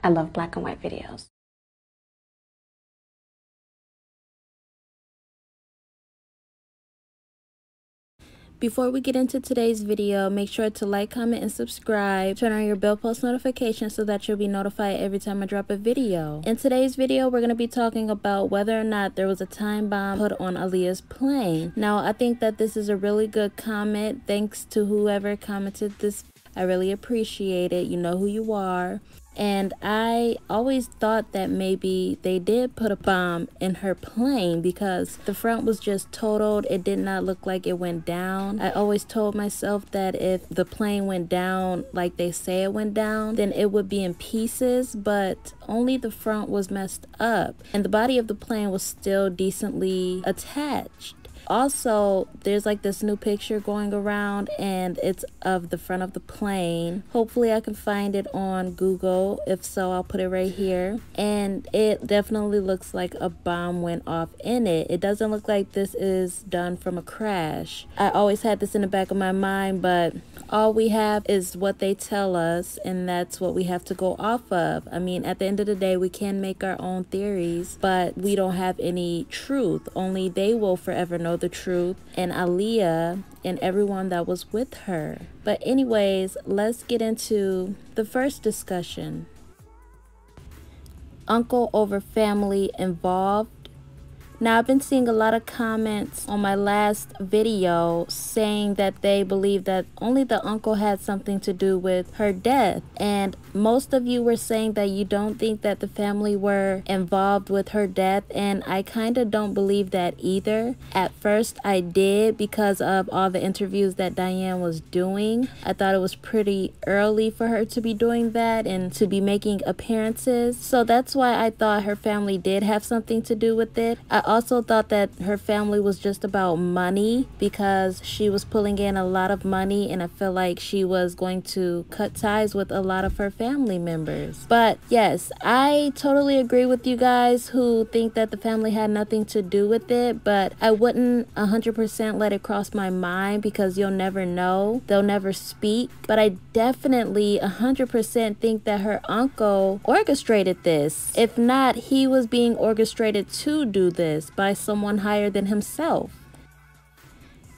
I love black and white videos. Before we get into today's video, make sure to like, comment, and subscribe. Turn on your bell post notifications so that you'll be notified every time I drop a video. In today's video, we're going to be talking about whether or not there was a time bomb put on Aaliyah's plane. Now, I think that this is a really good comment. Thanks to whoever commented this. I really appreciate it. You know who you are. And I always thought that maybe they did put a bomb in her plane because the front was just totaled. It did not look like it went down. I always told myself that if the plane went down like they say it went down, then it would be in pieces, but only the front was messed up and the body of the plane was still decently attached. Also, there's like this new picture going around and it's of the front of the plane. Hopefully I can find it on Google. If so, I'll put it right here. And it definitely looks like a bomb went off in it. It doesn't look like this is done from a crash. I always had this in the back of my mind, but all we have is what they tell us, and that's what we have to go off of. I mean, at the end of the day, we can make our own theories, but we don't have any truth. Only they will forever know the truth, and Aaliyah and everyone that was with her. But anyways, let's get into the first discussion. Uncle over family involved. Now, I've been seeing a lot of comments on my last video saying that they believe that only the uncle had something to do with her death. And most of you were saying that you don't think that the family were involved with her death. And I kind of don't believe that either. At first, I did because of all the interviews that Diane was doing. I thought it was pretty early for her to be doing that and to be making appearances. So that's why I thought her family did have something to do with it. I also thought that her family was just about money because she was pulling in a lot of money, and I feel like she was going to cut ties with a lot of her family members. But yes, I totally agree with you guys who think that the family had nothing to do with it, but I wouldn't 100% let it cross my mind because you'll never know. They'll never speak. But I definitely 100% think that her uncle orchestrated this. If not, he was being orchestrated to do this by someone higher than himself.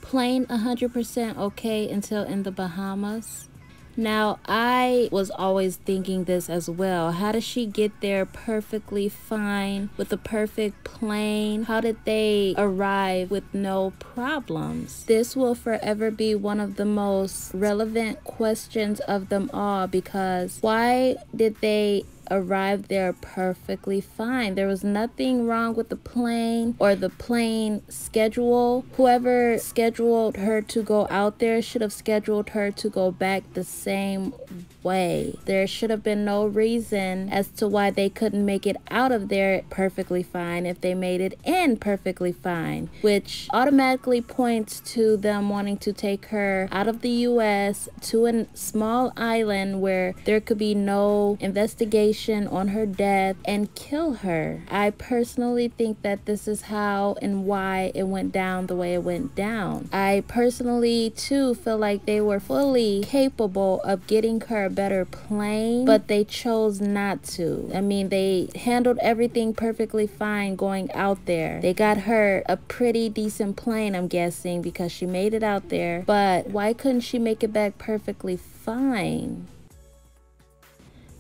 Plane 100% okay until in the Bahamas. Now, I was always thinking this as well. How did she get there perfectly fine with the perfect plane? How did they arrive with no problems? This will forever be one of the most relevant questions of them all, because why did they arrived there perfectly fine? There was nothing wrong with the plane or the plane schedule. Whoever scheduled her to go out there should have scheduled her to go back the same way. There should have been no reason as to why they couldn't make it out of there perfectly fine if they made it in perfectly fine, which automatically points to them wanting to take her out of the US to a small island where there could be no investigation on her death and kill her. I personally think that this is how and why it went down the way it went down. I personally too feel like they were fully capable of getting her a better plane, but they chose not to. I mean, they handled everything perfectly fine going out there. They got her a pretty decent plane, I'm guessing, because she made it out there, but why couldn't she make it back perfectly fine?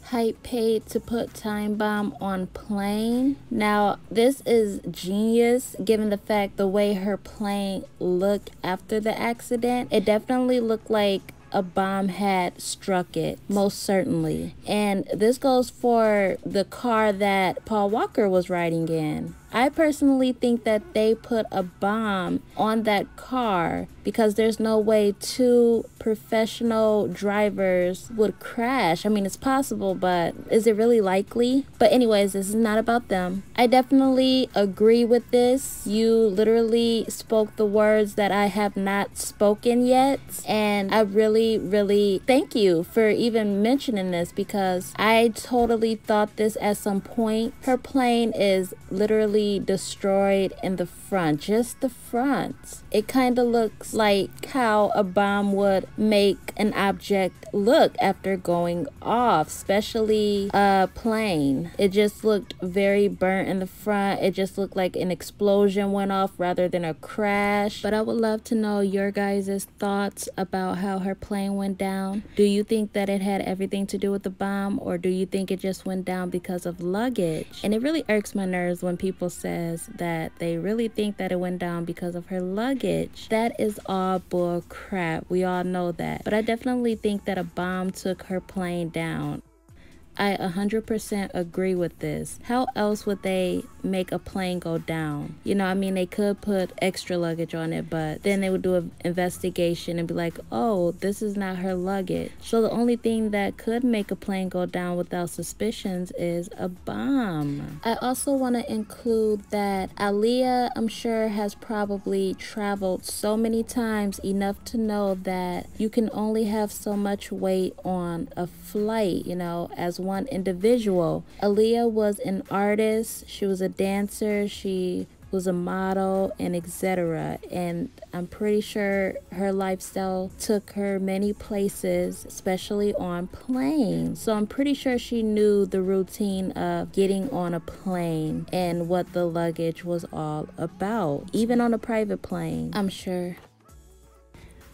Hype paid to put time bomb on plane. Now, this is genius given the fact the way her plane looked after the accident. It definitely looked like a bomb had struck it, most certainly. And this goes for the car that Paul Walker was riding in. I personally think that they put a bomb on that car because there's no way two professional drivers would crash. I mean, it's possible, but is it really likely? But anyways, this is not about them. I definitely agree with this. You literally spoke the words that I have not spoken yet, and I really really thank you for even mentioning this, because I totally thought this at some point. Her plane is literally destroyed in the front, just the front. It kind of looks like how a bomb would make an object look after going off, especially a plane. It just looked very burnt in the front. It just looked like an explosion went off rather than a crash. But I would love to know your guys' thoughts about how her plane went down. Do you think that it had everything to do with the bomb, or do you think it just went down because of luggage? And it really irks my nerves when people says that they really think that it went down because of her luggage. That is all bull crap. We all know that. But I definitely think that a bomb took her plane down. I 100% agree with this. How else would they make a plane go down? You know, I mean, they could put extra luggage on it, but then they would do an investigation and be like, oh, this is not her luggage. So the only thing that could make a plane go down without suspicions is a bomb. I also want to include that Aaliyah, I'm sure, has probably traveled so many times enough to know that you can only have so much weight on a flight, you know, as one individual. Aaliyah was an artist, she was a dancer, she was a model, and etc. And I'm pretty sure her lifestyle took her many places, especially on planes. So I'm pretty sure she knew the routine of getting on a plane and what the luggage was all about, even on a private plane, I'm sure.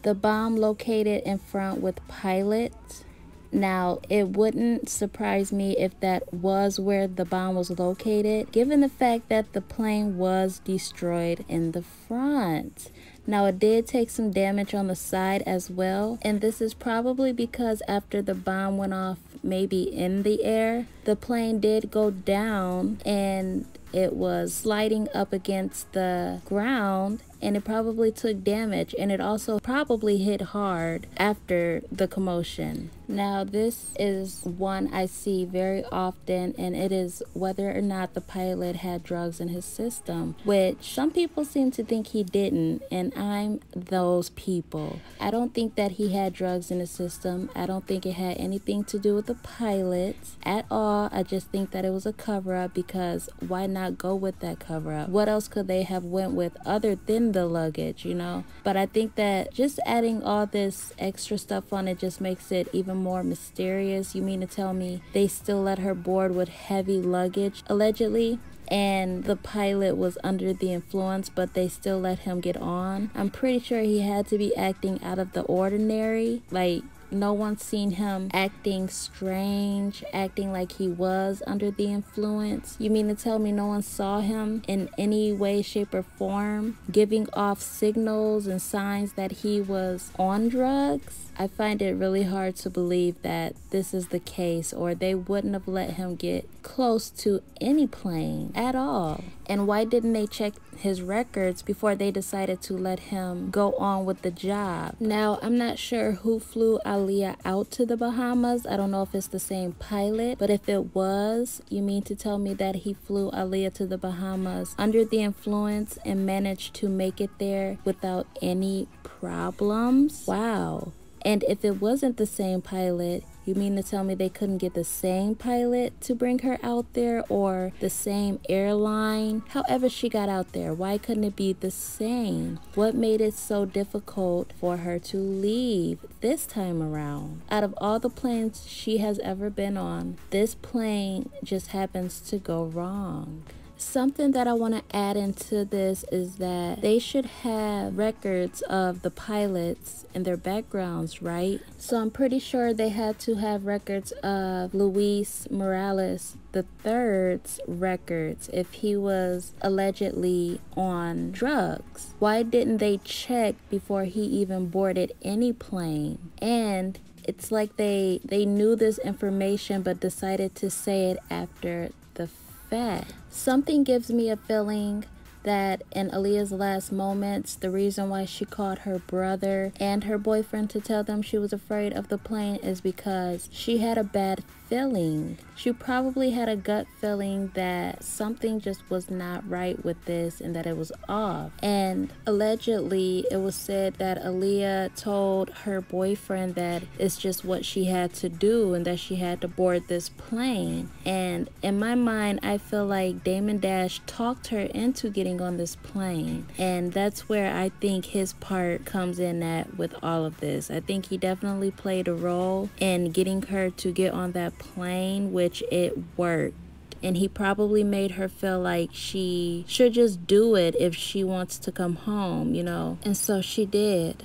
The bomb located in front with pilots. Now, it wouldn't surprise me if that was where the bomb was located, given the fact that the plane was destroyed in the front. Now, it did take some damage on the side as well, and this is probably because after the bomb went off, maybe in the air, the plane did go down and it was sliding up against the ground, and it probably took damage, and it also probably hit hard after the commotion. Now, this is one I see very often, and it is whether or not the pilot had drugs in his system, which some people seem to think he didn't, and I'm those people. I don't think that he had drugs in his system. I don't think it had anything to do with the pilots at all. I just think that it was a cover-up, because why not go with that cover-up? What else could they have went with other than the luggage, you know? But I think that just adding all this extra stuff on it just makes it even more mysterious. You mean to tell me they still let her board with heavy luggage, allegedly, and the pilot was under the influence, but they still let him get on? I'm pretty sure he had to be acting out of the ordinary. Like, no one's seen him acting strange, acting like he was under the influence. You mean to tell me no one saw him in any way, shape, or form giving off signals and signs that he was on drugs? I find it really hard to believe that this is the case, or they wouldn't have let him get close to any plane at all. And why didn't they check his records before they decided to let him go on with the job? Now, I'm not sure who flew Aaliyah out to the Bahamas. I don't know if it's the same pilot, but if it was, you mean to tell me that he flew Aaliyah to the Bahamas under the influence and managed to make it there without any problems? Wow. And if it wasn't the same pilot, you mean to tell me they couldn't get the same pilot to bring her out there, or the same airline? However she got out there, why couldn't it be the same? What made it so difficult for her to leave this time around? Out of all the planes she has ever been on, this plane just happens to go wrong. Something that I want to add into this is that they should have records of the pilots and their backgrounds, right? So I'm pretty sure they had to have records of Luis Morales III's records if he was allegedly on drugs. Why didn't they check before he even boarded any plane? And it's like they knew this information but decided to say it after the fact. Something gives me a feeling that in Aaliyah's last moments, the reason why she called her brother and her boyfriend to tell them she was afraid of the plane is because she had a bad feeling. She probably had a gut feeling that something just was not right with this and that it was off. And allegedly, it was said that Aaliyah told her boyfriend that it's just what she had to do and that she had to board this plane. And in my mind, I feel like Damon Dash talked her into getting on this plane. And that's where I think his part comes in at with all of this. I think he definitely played a role in getting her to get on that plane, which it worked. And he probably made her feel like she should just do it if she wants to come home, you know. And so she did.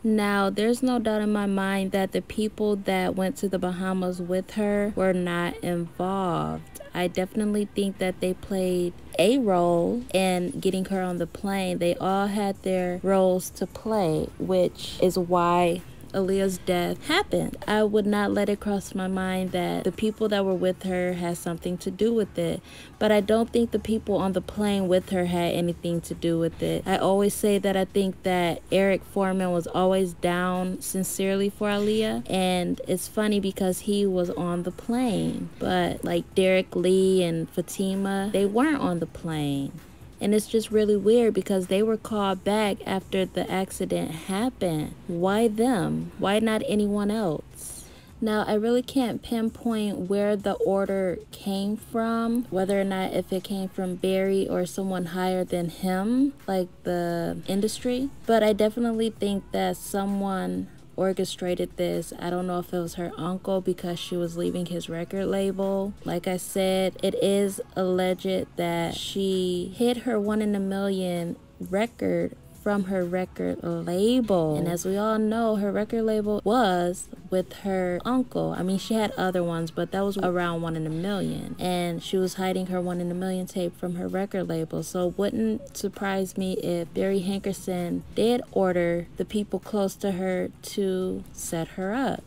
Now, there's no doubt in my mind that the people that went to the Bahamas with her were not involved. I definitely think that they played a role in getting her on the plane. They all had their roles to play, which is why Aaliyah's death happened. I would not let it cross my mind that the people that were with her had something to do with it. But I don't think the people on the plane with her had anything to do with it. I always say that I think that Eric Foreman was always down sincerely for Aaliyah. And it's funny because he was on the plane. But like Derek Lee and Fatima, they weren't on the plane. And it's just really weird because they were called back after the accident happened. Why them? Why not anyone else? Now, I really can't pinpoint where the order came from, whether or not if it came from Barry or someone higher than him, like the industry. But I definitely think that someone orchestrated this. I don't know if it was her uncle because she was leaving his record label. Like I said, it is alleged that she hid her 1 in a million record from her record label. And as we all know, her record label was with her uncle. I mean, she had other ones, but that was around 1 in a million. And she was hiding her 1 in a million tape from her record label. So it wouldn't surprise me if Barry Hankerson did order the people close to her to set her up.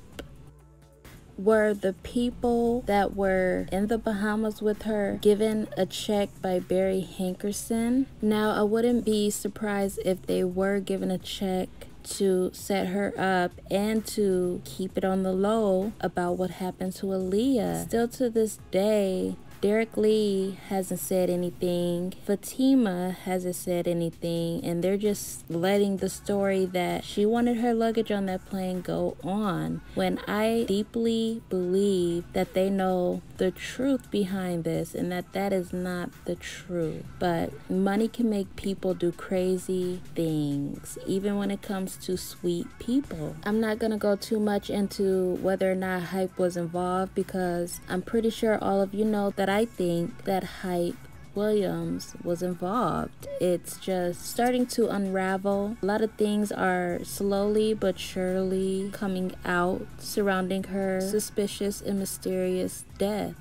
Were the people that were in the Bahamas with her given a check by Barry Hankerson? Now, I wouldn't be surprised if they were given a check to set her up and to keep it on the low about what happened to Aaliyah. Still to this day, Derek Lee hasn't said anything. Fatima hasn't said anything. And they're just letting the story that she wanted her luggage on that plane go on. When I deeply believe that they know the truth behind this and that that is not the truth. But money can make people do crazy things, even when it comes to sweet people. I'm not going to go too much into whether or not Hype was involved because I'm pretty sure all of you know that I think that Hype Williams was involved. It's just starting to unravel. A lot of things are slowly but surely coming out surrounding her suspicious and mysterious death.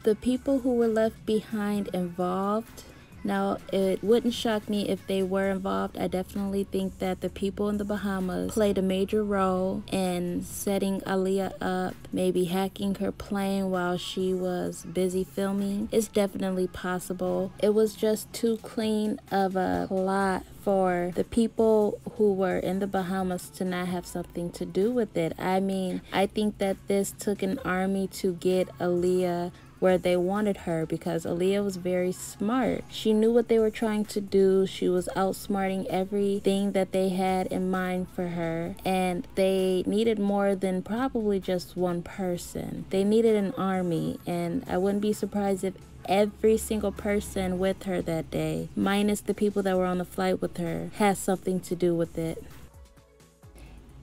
The people who were left behind involved. Now, it wouldn't shock me if they were involved. I definitely think that the people in the Bahamas played a major role in setting Aaliyah up, maybe hacking her plane while she was busy filming. It's definitely possible. It was just too clean of a plot for the people who were in the Bahamas to not have something to do with it. I mean, I think that this took an army to get Aaliyah where they wanted her because Aaliyah was very smart. She knew what they were trying to do. She was outsmarting everything that they had in mind for her. And they needed more than probably just one person. They needed an army. And I wouldn't be surprised if every single person with her that day, minus the people that were on the flight with her, has something to do with it.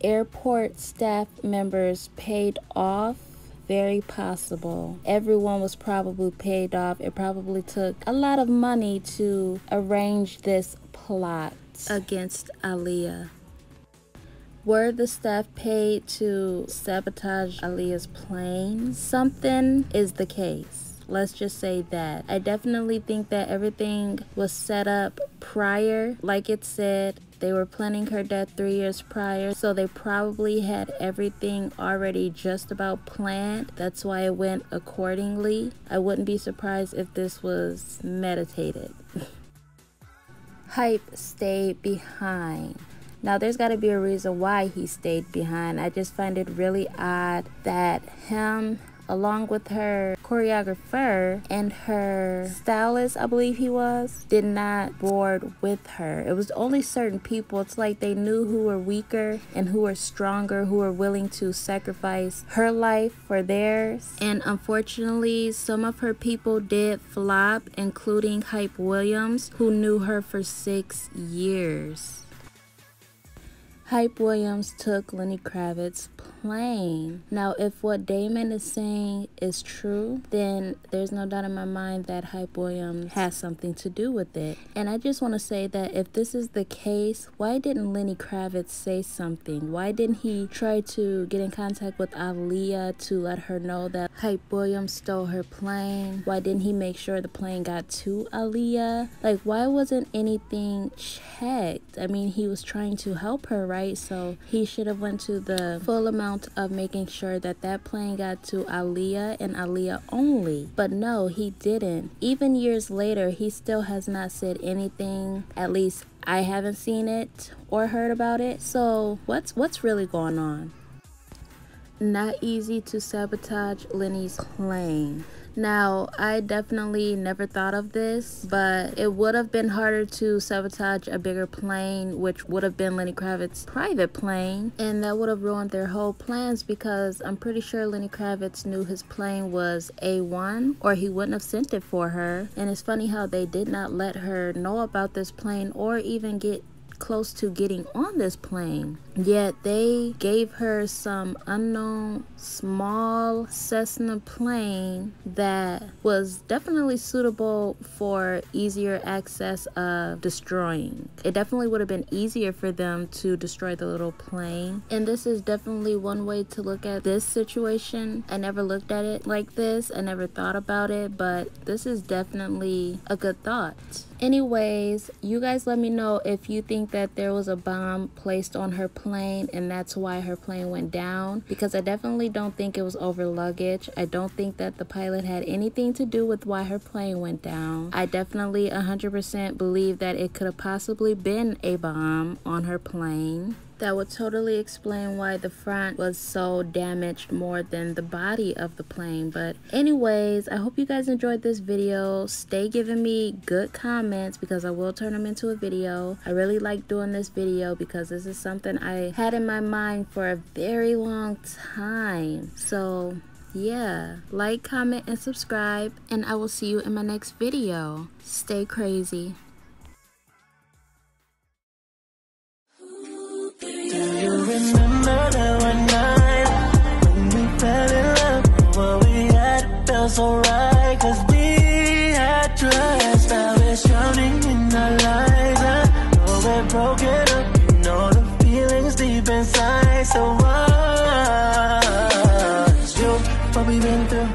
Airport staff members paid off. Very possible. Everyone was probably paid off. It probably took a lot of money to arrange this plot against Aaliyah. Were the staff paid to sabotage Aaliyah's plane? Something is the case. Let's just say that. I definitely think that everything was set up prior. Like it said, They were planning her death 3 years prior, so they probably had everything already just about planned. That's why it went accordingly. I wouldn't be surprised if this was meditated. Hype stayed behind. Now, there's got to be a reason why he stayed behind. I just find it really odd that him, along with her choreographer and her stylist, I believe he was, did not board with her. It was only certain people. It's like they knew who were weaker and who were stronger, who were willing to sacrifice her life for theirs. And unfortunately, some of her people did flop, including Hype Williams, who knew her for 6 years. Hype Williams took Lenny Kravitz's plane. Now, if what Damon is saying is true, then there's no doubt in my mind that Hype Williams has something to do with it. And I just want to say that if this is the case, why didn't Lenny Kravitz say something? Why didn't he try to get in contact with Aaliyah to let her know that Hype Williams stole her plane? Why didn't he make sure the plane got to Aaliyah? Like, why wasn't anything checked? I mean, he was trying to help her, right? So he should have went to the full amount of making sure that that plane got to Aaliyah and Aaliyah only. But no, he didn't. Even years later, he still has not said anything. At least I haven't seen it or heard about it. So what's really going on? Not easy to sabotage Lenny's plane. Now, I definitely never thought of this, but it would have been harder to sabotage a bigger plane, which would have been Lenny Kravitz's private plane, and that would have ruined their whole plans, because I'm pretty sure Lenny Kravitz knew his plane was A1, or he wouldn't have sent it for her. And it's funny how they did not let her know about this plane or even get close to getting on this plane, yet they gave her some unknown small Cessna plane that was definitely suitable for easier access of destroying. It definitely would have been easier for them to destroy the little plane, and this is definitely one way to look at this situation. I never looked at it like this. I never thought about it, but this is definitely a good thought. Anyways, you guys let me know if you think that there was a bomb placed on her plane and that's why her plane went down, because I definitely don't think it was over luggage. I don't think that the pilot had anything to do with why her plane went down. I definitely 100% believe that it could have possibly been a bomb on her plane. That would totally explain why the front was so damaged more than the body of the plane. But anyways, I hope you guys enjoyed this video. Stay giving me good comments, because I will turn them into a video. I really like doing this video because this is something I had in my mind for a very long time. So yeah, like, comment, and subscribe, and I will see you in my next video. Stay crazy. Do you remember that one night when we fell in love? What we had felt so right, 'cause we had trust. Now it's drowning in our lives. I know we're broken up, you know the feelings deep inside. So what's you, what we've been through?